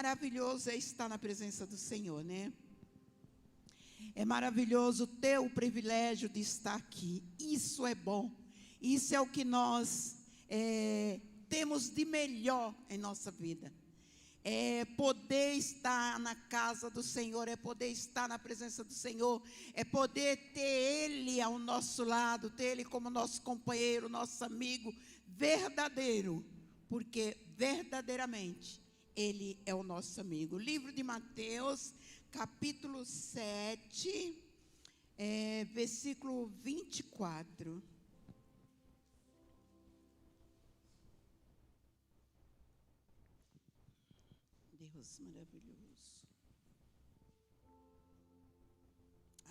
Maravilhoso é estar na presença do Senhor, né? É maravilhoso ter o privilégio de estar aqui. Isso é bom. Isso é o que nós temos de melhor em nossa vida. É poder estar na casa do Senhor, é poder estar na presença do Senhor, é poder ter Ele ao nosso lado, ter Ele como nosso companheiro, nosso amigo verdadeiro, porque verdadeiramente Ele é o nosso amigo. Livro de Mateus, capítulo 7, versículo 24. Deus maravilhoso.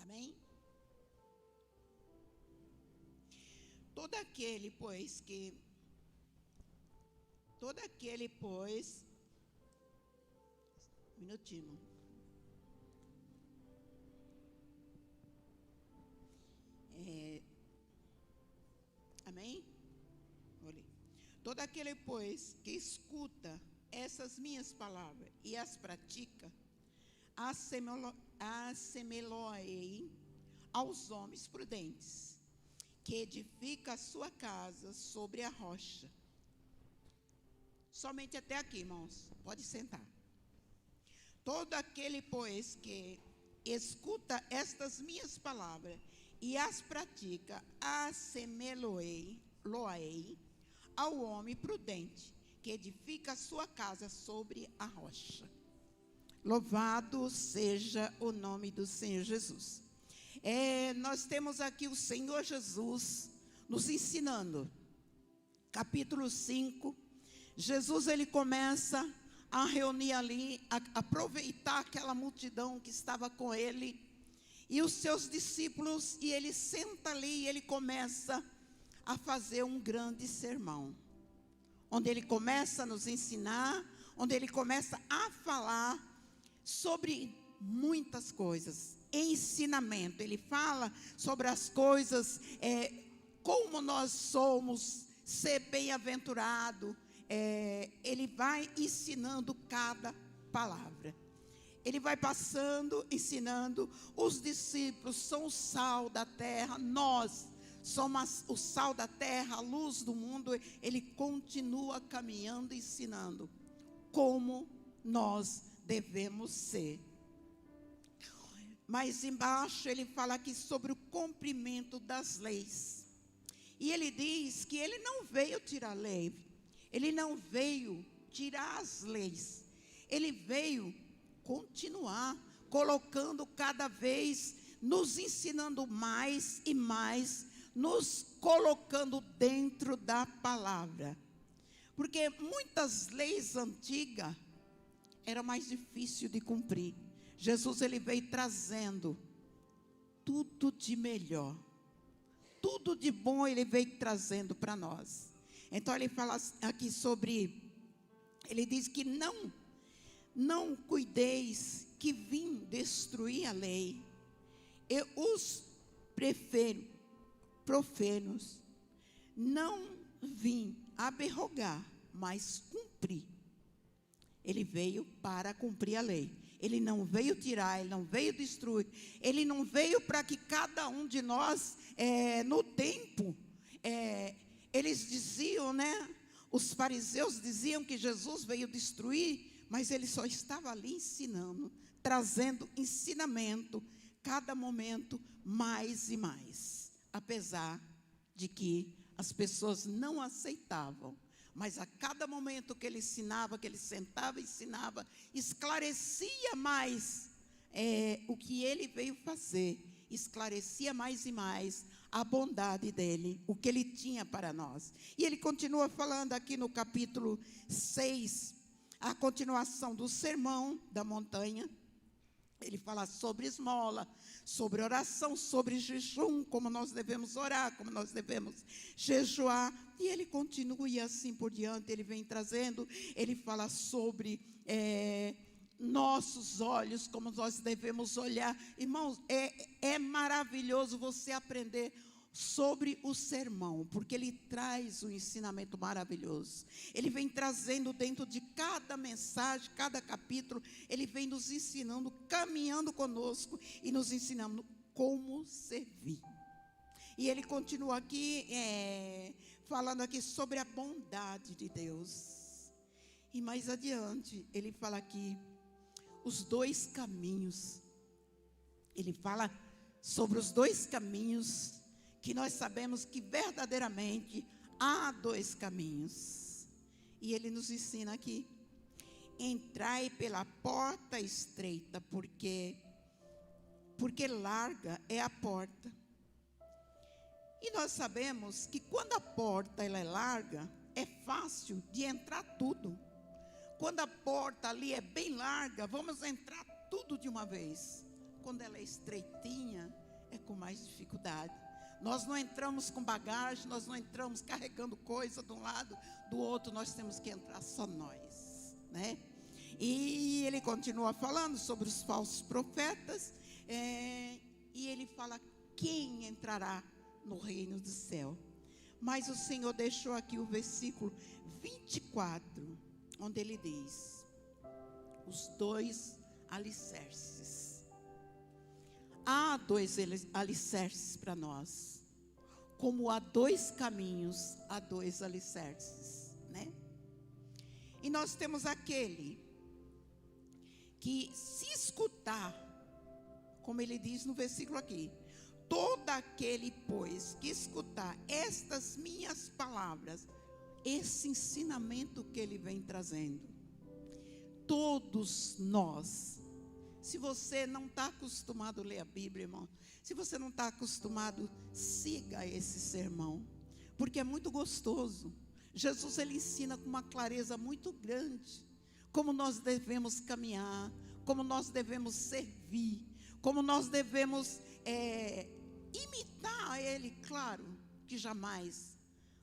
Amém? Todo aquele, pois, um minutinho. Amém? Olha. Todo aquele, pois, que escuta essas minhas palavras e as pratica, assemelhou-ei aos homens prudentes, que edifica a sua casa sobre a rocha. Somente até aqui, irmãos. Pode sentar. Todo aquele, pois, que escuta estas minhas palavras e as pratica, assemelhou-ei ao homem prudente, que edifica a sua casa sobre a rocha. Louvado seja o nome do Senhor Jesus. Nós temos aqui o Senhor Jesus nos ensinando. Capítulo 5, Jesus ele começa a reunir ali, a aproveitar aquela multidão que estava com ele, e os seus discípulos, e ele senta ali e ele começa a fazer um grande sermão, onde ele começa a nos ensinar, onde ele começa a falar sobre muitas coisas, ensinamento. Ele fala sobre as coisas, como nós somos, ser bem-aventurado. Ele vai ensinando cada palavra. Ele vai passando, ensinando. Os discípulos são o sal da terra, nós somos o sal da terra, a luz do mundo. Ele continua caminhando, ensinando como nós devemos ser. Mas embaixo ele fala aqui sobre o cumprimento das leis. E ele diz que ele não veio tirar lei, ele não veio tirar as leis, ele veio continuar colocando cada vez, nos ensinando mais e mais, nos colocando dentro da palavra. Porque muitas leis antigas era mais difícil de cumprir. Jesus ele veio trazendo tudo de melhor, tudo de bom ele veio trazendo para nós. Então ele fala aqui sobre, ele diz que não cuideis que vim destruir a lei, e os profanos, não vim aberrogar, mas cumprir. Ele veio para cumprir a lei. Ele não veio tirar, ele não veio destruir. Ele não veio para que cada um de nós, no tempo, eles diziam, né? Os fariseus diziam que Jesus veio destruir, mas ele só estava ali ensinando, trazendo ensinamento, cada momento mais e mais. Apesar de que as pessoas não aceitavam. Mas a cada momento que ele ensinava, que ele sentava e ensinava, esclarecia mais o que ele veio fazer, esclarecia mais e mais a bondade dele, o que ele tinha para nós. E ele continua falando aqui no capítulo 6, a continuação do sermão da montanha. Ele fala sobre esmola, sobre oração, sobre jejum, como nós devemos orar, como nós devemos jejuar. E ele continua e assim por diante, ele vem trazendo, ele fala sobre nossos olhos, como nós devemos olhar. Irmãos, é maravilhoso você aprender sobre o sermão, porque ele traz um ensinamento maravilhoso. Ele vem trazendo dentro de cada mensagem, cada capítulo, ele vem nos ensinando, caminhando conosco e nos ensinando como servir. E ele continua aqui, falando aqui sobre a bondade de Deus. E mais adiante, ele fala aqui, os dois caminhos. Ele fala sobre os dois caminhos, que nós sabemos que verdadeiramente há dois caminhos. E ele nos ensina aqui, entrai pela porta estreita, porque larga é a porta. E nós sabemos que quando a porta ela é larga, é fácil de entrar tudo. Quando a porta ali é bem larga, vamos entrar tudo de uma vez. Quando ela é estreitinha, é com mais dificuldade. Nós não entramos com bagagem, nós não entramos carregando coisa de um lado, do outro, nós temos que entrar só nós, né? E ele continua falando sobre os falsos profetas, e ele fala quem entrará no reino do céu. Mas o Senhor deixou aqui o versículo 24, onde ele diz, os dois alicerces. Há dois alicerces para nós. Como há dois caminhos, há dois alicerces, né? E nós temos aquele que se escutar, como ele diz no versículo aqui, todo aquele, pois, que escutar estas minhas palavras, esse ensinamento que ele vem trazendo, todos nós. Se você não está acostumado a ler a Bíblia, irmão, se você não está acostumado, siga esse sermão, porque é muito gostoso. Jesus, ele ensina com uma clareza muito grande, como nós devemos caminhar, como nós devemos servir, como nós devemos imitar ele. Claro que jamais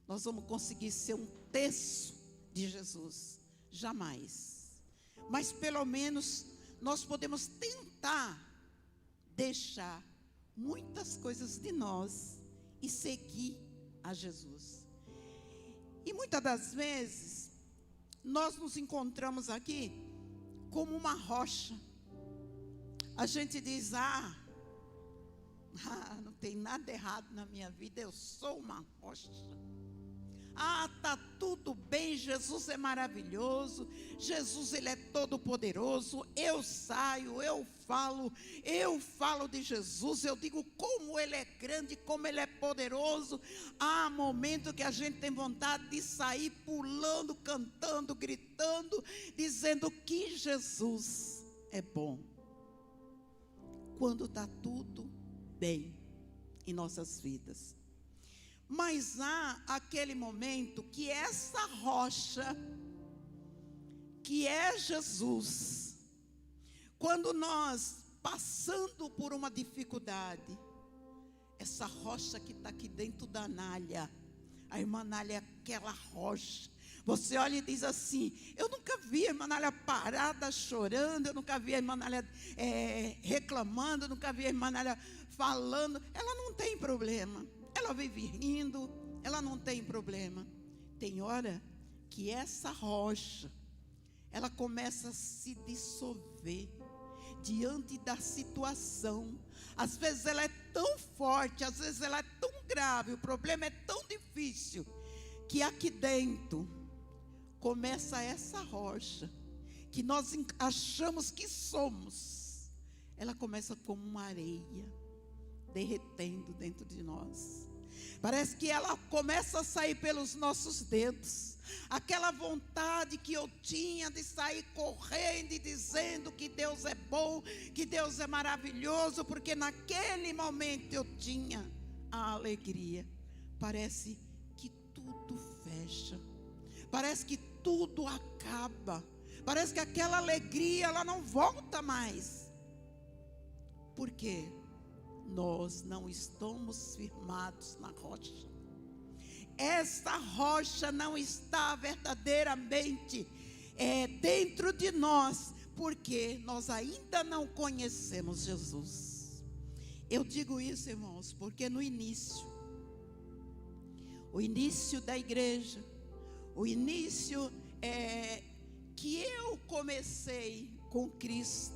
nós vamos conseguir ser um terço de Jesus, jamais, mas pelo menos nós podemos tentar deixar muitas coisas de nós e seguir a Jesus. E muitas das vezes nós nos encontramos aqui como uma rocha. A gente diz, não tem nada errado na minha vida, eu sou uma rocha. Está tudo bem, Jesus é maravilhoso, Jesus, ele é todo poderoso, eu saio, eu falo de Jesus, eu digo como ele é grande, como ele é poderoso. Há momento que a gente tem vontade de sair pulando, cantando, gritando, dizendo que Jesus é bom, quando está tudo bem em nossas vidas. Mas há aquele momento que essa rocha, que é Jesus, quando nós passando por uma dificuldade, essa rocha que está aqui dentro da Nália, a irmã Nália é aquela rocha. Você olha e diz assim, eu nunca vi a irmã Nália parada chorando, eu nunca vi a irmã Nália reclamando, eu nunca vi a irmã Nália falando. Ela não tem problema. Ela vive rindo, ela não tem problema. Tem hora que essa rocha, ela começa a se dissolver diante da situação. Às vezes ela é tão forte, às vezes ela é tão grave, o problema é tão difícil, que aqui dentro começa essa rocha, que nós achamos que somos, ela começa como uma areia, derretendo dentro de nós. Parece que ela começa a sair pelos nossos dedos. Aquela vontade que eu tinha de sair correndo e dizendo que Deus é bom, que Deus é maravilhoso, porque naquele momento eu tinha a alegria. Parece que tudo fecha. Parece que tudo acaba. Parece que aquela alegria, ela não volta mais. Por quê? Nós não estamos firmados na rocha. Essa rocha não está verdadeiramente dentro de nós, porque nós ainda não conhecemos Jesus. Eu digo isso, irmãos, porque no início, O início da igreja, o início que eu comecei com Cristo,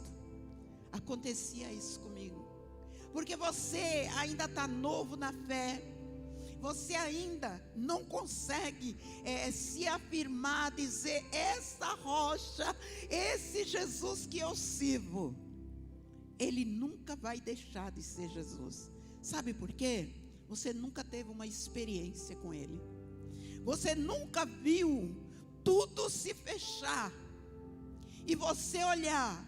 acontecia isso comigo. Porque você ainda está novo na fé, você ainda não consegue se afirmar, dizer: essa rocha, esse Jesus que eu sirvo, Ele nunca vai deixar de ser Jesus. Sabe por quê? Você nunca teve uma experiência com Ele. Você nunca viu tudo se fechar e você olhar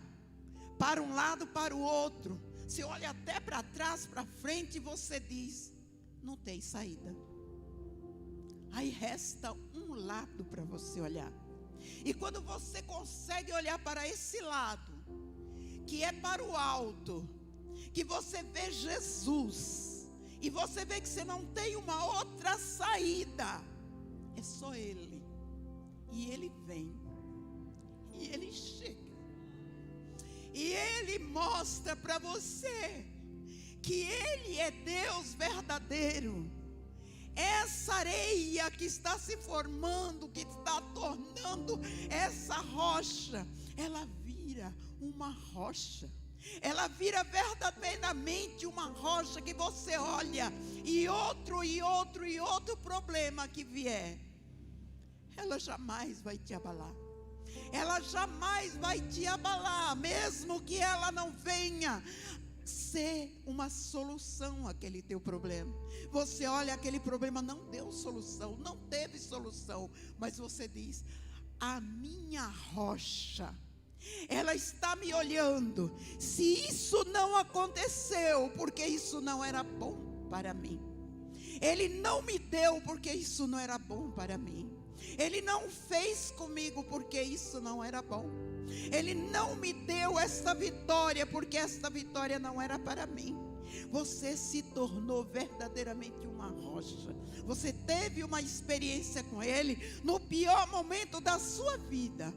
para um lado, para o outro. Você olha até para trás, para frente, e você diz: não tem saída. Aí resta um lado para você olhar. E quando você consegue olhar para esse lado, que é para o alto, que você vê Jesus, e você vê que você não tem uma outra saída, é só Ele. E Ele vem, e Ele chega, e Ele mostra para você que Ele é Deus verdadeiro. Essa areia que está se formando, que está tornando essa rocha, ela vira uma rocha. Ela vira verdadeiramente uma rocha que você olha, e outro problema que vier, ela jamais vai te abalar. Ela jamais vai te abalar, mesmo que ela não venha ser uma solução àquele teu problema. Você olha, aquele problema não deu solução, não teve solução, mas você diz: a minha rocha, ela está me olhando. Se isso não aconteceu, porque isso não era bom para mim. Ele não me deu porque isso não era bom para mim. Ele não fez comigo porque isso não era bom. Ele não me deu esta vitória porque esta vitória não era para mim. Você se tornou verdadeiramente uma rocha. Você teve uma experiência com Ele no pior momento da sua vida.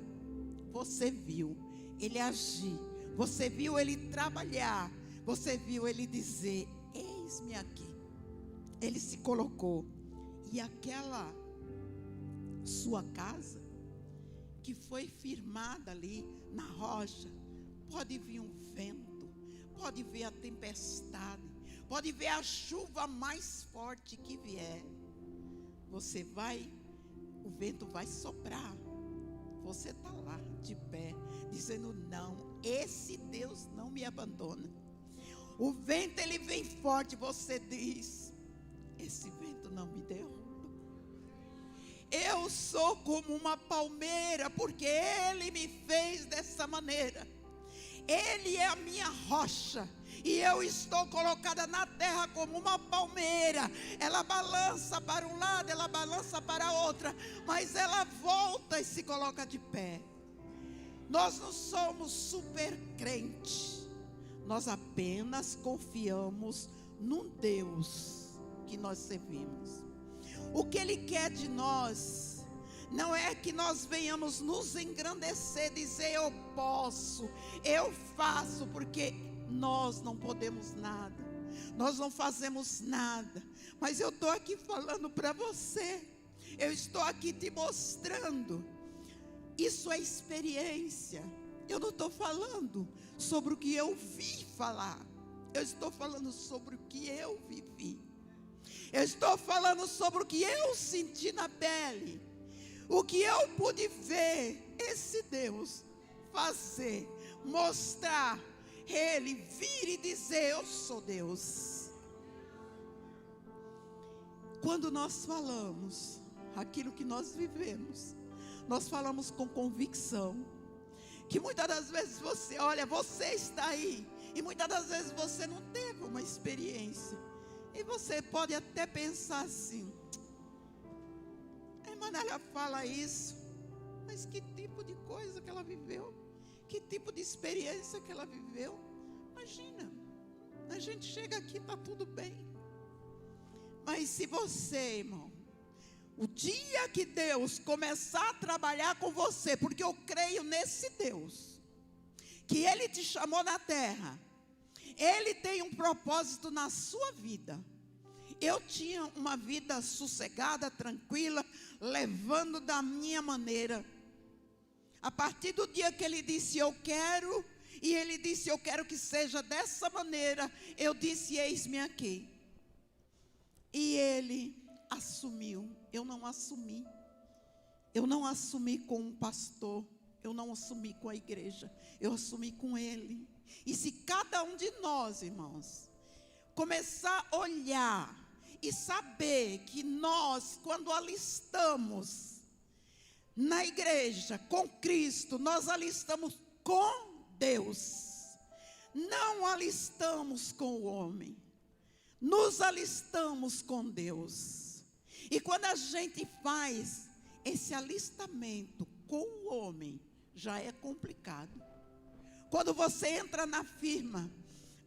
Você viu Ele agir, você viu Ele trabalhar, você viu Ele dizer: eis-me aqui. Ele se colocou. E aquela sua casa, que foi firmada ali na rocha, pode vir um vento, pode vir a tempestade, pode vir a chuva mais forte que vier, o vento vai soprar, você está lá de pé, dizendo: não, esse Deus não me abandona. O vento, ele vem forte, você diz: esse vento não me derruba. Eu sou como uma palmeira, porque Ele me fez dessa maneira. Ele é a minha rocha, e eu estou colocada na terra como uma palmeira. Ela balança para um lado, ela balança para a outra, mas ela volta e se coloca de pé. Nós não somos super crentes, nós apenas confiamos num Deus que nós servimos. O que Ele quer de nós não é que nós venhamos nos engrandecer, dizer: eu posso, eu faço, porque nós não podemos nada, nós não fazemos nada. Mas eu estou aqui falando para você, eu estou aqui te mostrando, isso é experiência. Eu não estou falando sobre o que eu vi falar, eu estou falando sobre o que eu vivi. Eu estou falando sobre o que eu senti na pele, o que eu pude ver esse Deus fazer, mostrar, Ele vir e dizer: eu sou Deus. Quando nós falamos aquilo que nós vivemos, nós falamos com convicção, que muitas das vezes você olha, você está aí, e muitas das vezes você não teve uma experiência. E você pode até pensar assim: a irmã Nália fala isso, mas que tipo de coisa que ela viveu? Que tipo de experiência que ela viveu? Imagina, a gente chega aqui, está tudo bem. Mas se você, irmão, o dia que Deus começar a trabalhar com você, porque eu creio nesse Deus, que Ele te chamou na terra, Ele tem um propósito na sua vida. Eu tinha uma vida sossegada, tranquila, levando da minha maneira. A partir do dia que ele disse, eu quero, e ele disse, eu quero que seja dessa maneira, eu disse, eis-me aqui. E ele assumiu. Eu não assumi. Eu não assumi com um pastor. Eu não assumi com a igreja. Eu assumi com ele. E se cada um de nós, irmãos, começar a olhar e saber que nós, quando alistamos na igreja com Cristo, nós alistamos com Deus, não alistamos com o homem, nos alistamos com Deus. E quando a gente faz esse alistamento com o homem, já é complicado. Quando você entra na firma,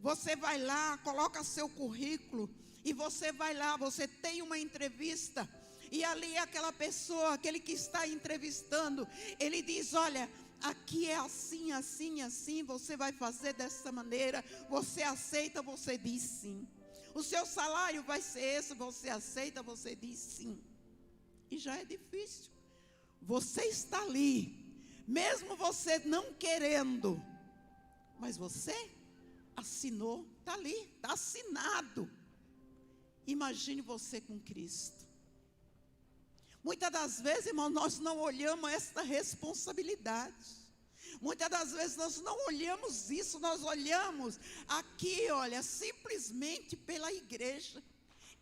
você vai lá, coloca seu currículo, e você vai lá, você tem uma entrevista, e ali aquela pessoa, aquele que está entrevistando, ele diz, olha, aqui é assim, assim, assim, você vai fazer dessa maneira, você aceita, você diz sim. O seu salário vai ser esse, você aceita, você diz sim. E já é difícil. Você está ali, mesmo você não querendo, mas você assinou, está ali, está assinado. Imagine você com Cristo. Muitas das vezes, irmãos, nós não olhamos esta responsabilidade. Muitas das vezes nós não olhamos isso, nós olhamos aqui, olha, simplesmente pela igreja.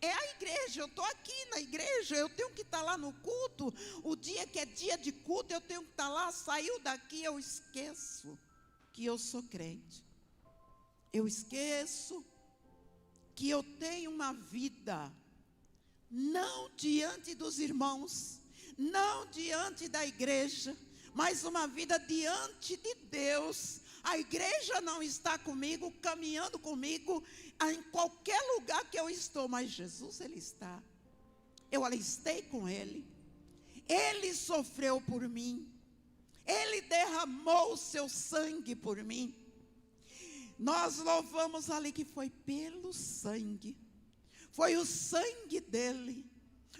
É a igreja, eu estou aqui na igreja, eu tenho que estar lá no culto. O dia que é dia de culto, eu tenho que estar lá. Saiu daqui, eu esqueço que eu sou crente. Eu esqueço que eu tenho uma vida, não diante dos irmãos, não diante da igreja, mas uma vida diante de Deus. A igreja não está comigo, caminhando comigo, em qualquer lugar que eu estou, mas Jesus, Ele está. Eu alistei com Ele, Ele sofreu por mim, Ele derramou o seu sangue por mim. Nós louvamos ali que foi pelo sangue. Foi o sangue dele.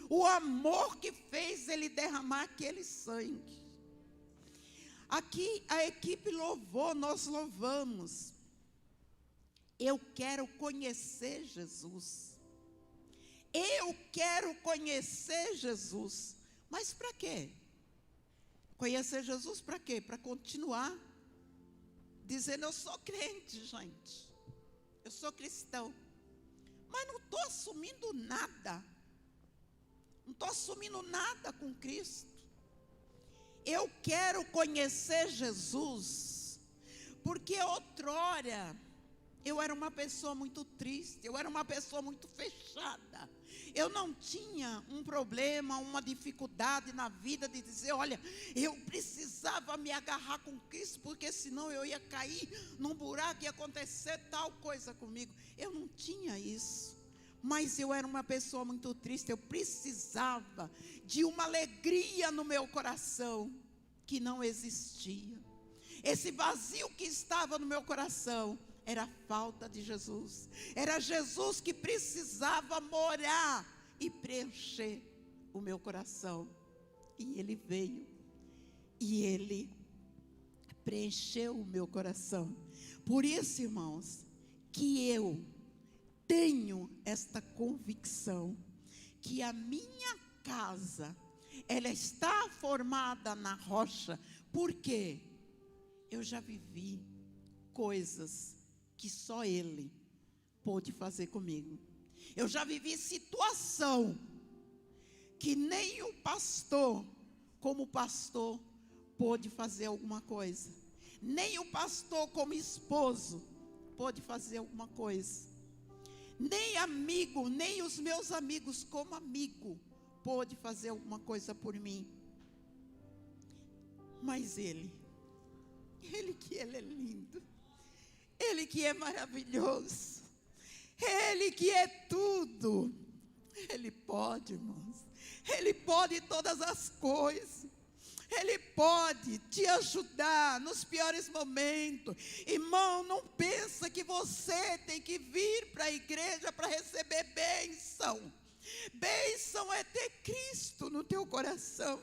O amor que fez ele derramar aquele sangue. Aqui a equipe louvou, nós louvamos. Eu quero conhecer Jesus. Eu quero conhecer Jesus. Mas para quê? Conhecer Jesus para quê? Para continuar dizendo, eu sou crente, gente. Eu sou cristão. Mas não estou assumindo nada. Não estou assumindo nada com Cristo. Eu quero conhecer Jesus. Porque outrora eu era uma pessoa muito triste. Eu era uma pessoa muito fechada. Eu não tinha um problema, uma dificuldade na vida de dizer, olha, eu precisava me agarrar com Cristo, porque senão eu ia cair num buraco e ia acontecer tal coisa comigo. Eu não tinha isso, mas eu era uma pessoa muito triste. Eu precisava de uma alegria no meu coração que não existia. Esse vazio que estava no meu coração era a falta de Jesus. Era Jesus que precisava morar e preencher o meu coração. E Ele veio. E Ele preencheu o meu coração. Por isso, irmãos, que eu tenho esta convicção que a minha casa, ela está formada na rocha. Por quê? Eu já vivi coisas que só Ele pôde fazer comigo. Eu já vivi situação que nem o pastor, como pastor, pôde fazer alguma coisa. Nem o pastor, como esposo, pôde fazer alguma coisa. Nem amigo, nem os meus amigos, como amigo, pôde fazer alguma coisa por mim. Mas Ele que Ele é lindo. Ele que é maravilhoso. Ele que é tudo. Ele pode, irmãos. Ele pode todas as coisas. Ele pode te ajudar nos piores momentos. Irmão, não pensa que você tem que vir para a igreja para receber bênção. Bênção é ter Cristo no teu coração.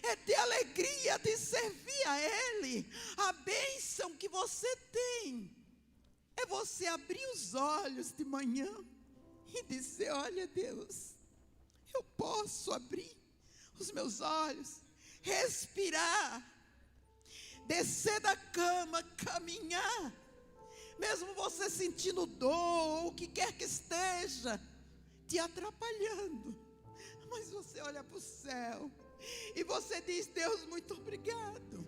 É ter alegria de servir a Ele. A bênção que você tem é você abrir os olhos de manhã e dizer: olha, Deus, eu posso abrir os meus olhos, respirar, descer da cama, caminhar, mesmo você sentindo dor, ou o que quer que esteja te atrapalhando, mas você olha para o céu e você diz: Deus, muito obrigado,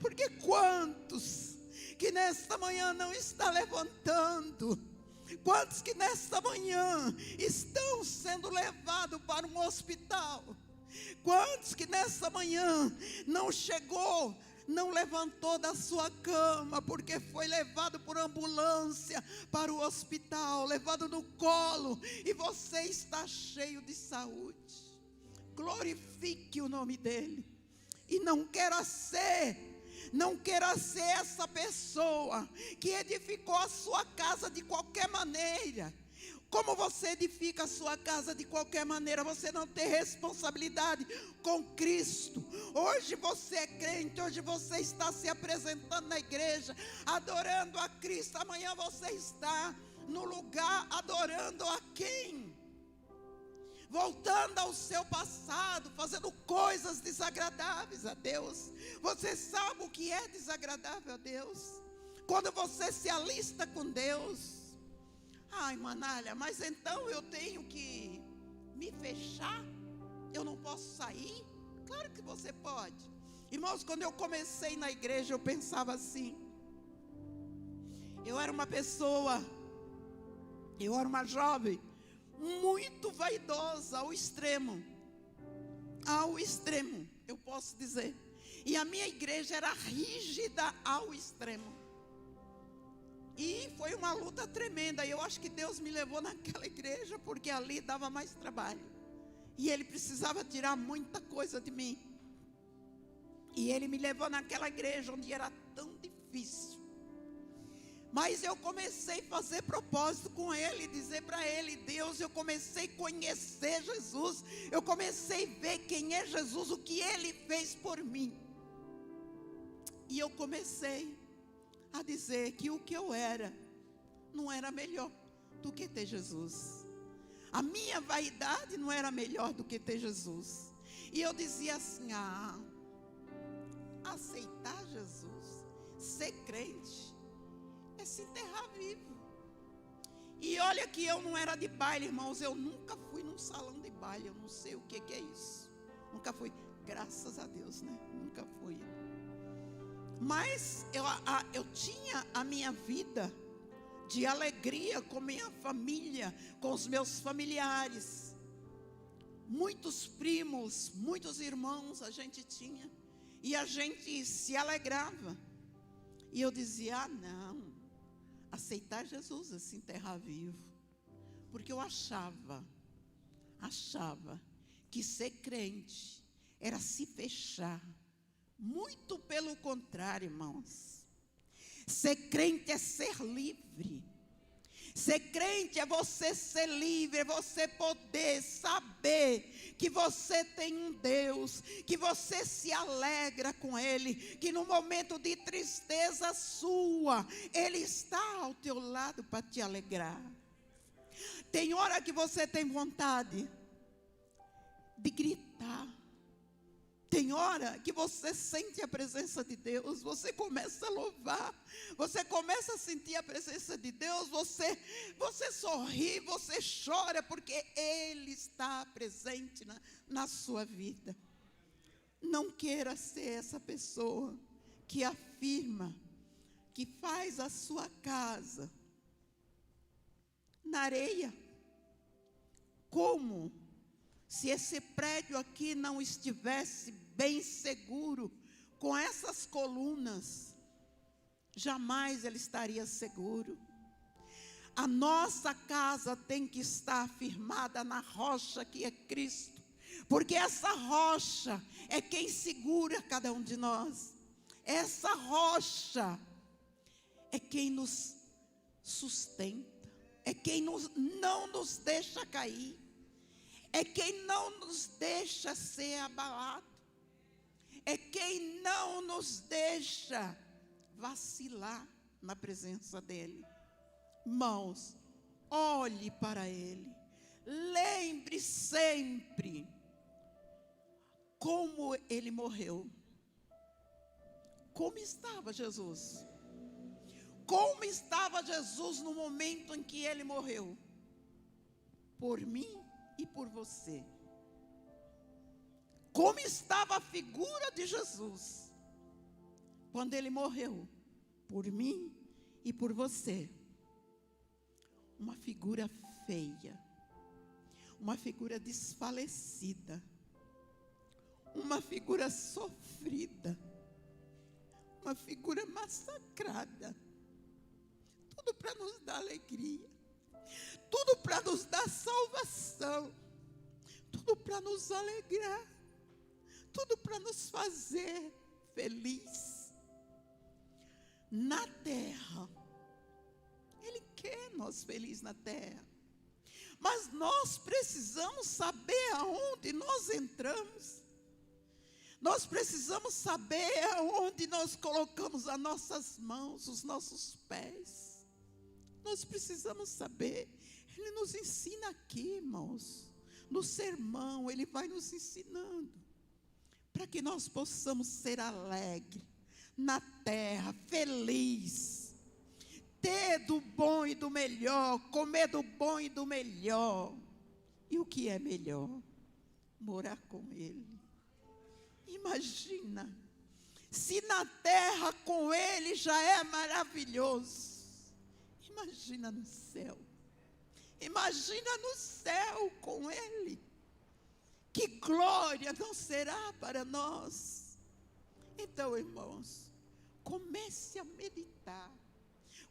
porque quantos que nesta manhã não está levantando, quantos que nesta manhã estão sendo levados para um hospital, quantos que nesta manhã não chegou, não levantou da sua cama, porque foi levado por ambulância para o hospital, levado no colo, e você está cheio de saúde. Glorifique o nome dEle, e não queira ser essa pessoa que edificou a sua casa de qualquer maneira. Como você edifica a sua casa de qualquer maneira, você não tem responsabilidade com Cristo. Hoje você é crente, hoje você está se apresentando na igreja, adorando a Cristo. Amanhã você está no lugar adorando a quem? Voltando ao seu passado, fazendo coisas desagradáveis a Deus. Você sabe o que é desagradável a Deus? Quando você se alista com Deus. Ai, Manália, mas então eu tenho que me fechar? Eu não posso sair? Claro que você pode. Irmãos, quando eu comecei na igreja, eu pensava assim. Eu era uma jovem, muito vaidosa ao extremo, eu posso dizer. E a minha igreja era rígida ao extremo. E foi uma luta tremenda. E eu acho que Deus me levou naquela igreja porque ali dava mais trabalho. E Ele precisava tirar muita coisa de mim. E Ele me levou naquela igreja onde era tão difícil. Mas eu comecei a fazer propósito com Ele, dizer para Ele: Deus, eu comecei a conhecer Jesus. Eu comecei a ver quem é Jesus, o que Ele fez por mim. E eu comecei a dizer que o que eu era não era melhor do que ter Jesus. A minha vaidade não era melhor do que ter Jesus. E eu dizia assim: aceitar Jesus, ser crente, é se enterrar vivo. E olha que eu não era de baile, irmãos. Eu nunca fui num salão de baile. Eu não sei o que é isso. Nunca fui, graças a Deus, né? Nunca fui. Mas eu tinha a minha vida de alegria com minha família, com os meus familiares. Muitos primos, muitos irmãos a gente tinha. E a gente se alegrava. E eu dizia: não, aceitar Jesus é se enterrar vivo. Porque eu achava que ser crente era se fechar. Muito pelo contrário, irmãos. Ser crente é ser livre. Ser crente é você ser livre, é você poder saber que você tem um Deus, que você se alegra com Ele, que no momento de tristeza sua, Ele está ao teu lado para te alegrar. Tem hora que você tem vontade de gritar. Tem hora que você sente a presença de Deus, você começa a louvar, você começa a sentir a presença de Deus, você sorri, você chora, porque Ele está presente na sua vida. Não queira ser essa pessoa que afirma que faz a sua casa na areia. Como se esse prédio aqui não estivesse bem seguro, com essas colunas, jamais ele estaria seguro. A nossa casa tem que estar firmada na rocha que é Cristo, Porque essa rocha é quem segura cada um de nós. Essa rocha é quem nos sustenta. É quem não nos deixa cair. É quem não nos deixa ser abalado. É quem não nos deixa vacilar na presença dEle. Irmãos, olhe para Ele. Lembre sempre como Ele morreu. Como estava Jesus? Como estava Jesus no momento em que Ele morreu? Por mim e por você. Como estava a figura de Jesus quando Ele morreu? Por mim e por você. Uma figura feia. Uma figura desfalecida. Uma figura sofrida. Uma figura massacrada. Tudo para nos dar alegria. Tudo para nos dar salvação. Tudo para nos alegrar. Tudo para nos fazer feliz. Na terra. Ele quer nós felizes na terra. Mas nós precisamos saber aonde nós entramos. Nós precisamos saber aonde nós colocamos as nossas mãos, os nossos pés. Nós precisamos saber. Ele nos ensina aqui, irmãos. No sermão, Ele vai nos ensinando. Para que nós possamos ser alegres na terra, feliz. Ter do bom e do melhor, comer do bom e do melhor. E o que é melhor? Morar com Ele. Imagina, se na terra com Ele já é maravilhoso, imagina no céu. Imagina no céu com Ele. Que glória não será para nós. Então, irmãos, comece a meditar.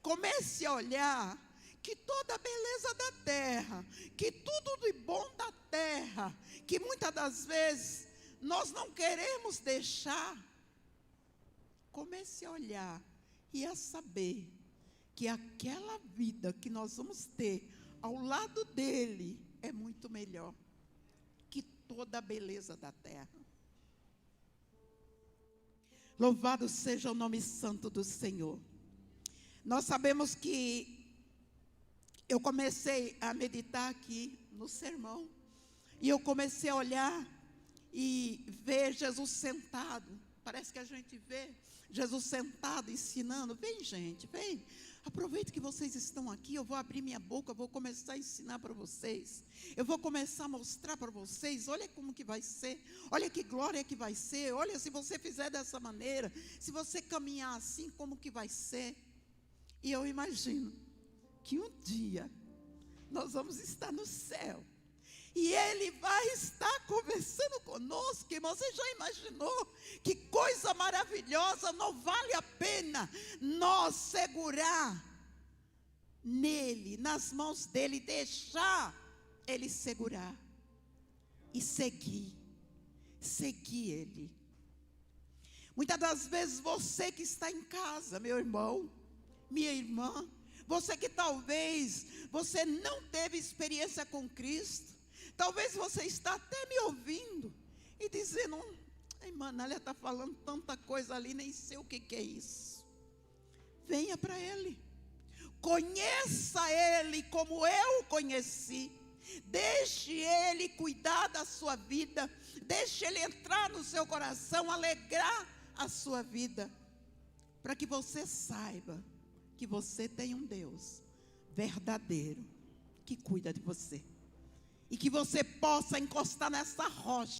Comece a olhar que toda a beleza da terra, que tudo de bom da terra, que muitas das vezes nós não queremos deixar. Comece a olhar e a saber que aquela vida que nós vamos ter ao lado dele é muito melhor que toda a beleza da terra. Louvado seja o nome santo do Senhor. Nós sabemos que eu comecei a meditar aqui no sermão, e eu comecei a olhar e ver Jesus sentado. Parece que a gente vê Jesus sentado ensinando. Vem, gente, vem. Aproveita que vocês estão aqui, eu vou abrir minha boca, eu vou começar a ensinar para vocês. Eu vou começar a mostrar para vocês, olha como que vai ser, olha que glória que vai ser, olha se você fizer dessa maneira, se você caminhar assim, como que vai ser. E eu imagino que um dia nós vamos estar no céu. E Ele vai estar conversando conosco. Irmão, você já imaginou que coisa maravilhosa? Não vale a pena nós segurar nele, nas mãos dele, deixar Ele segurar e seguir Ele. Muitas das vezes você que está em casa, meu irmão, minha irmã, você que talvez você não teve experiência com Cristo, talvez você está até me ouvindo e dizendo: a irmã Anália está falando tanta coisa ali, nem sei o que é isso. Venha para Ele, conheça Ele como eu o conheci, deixe Ele cuidar da sua vida, deixe Ele entrar no seu coração, alegrar a sua vida, para que você saiba que você tem um Deus verdadeiro que cuida de você. E que você possa encostar nessa rocha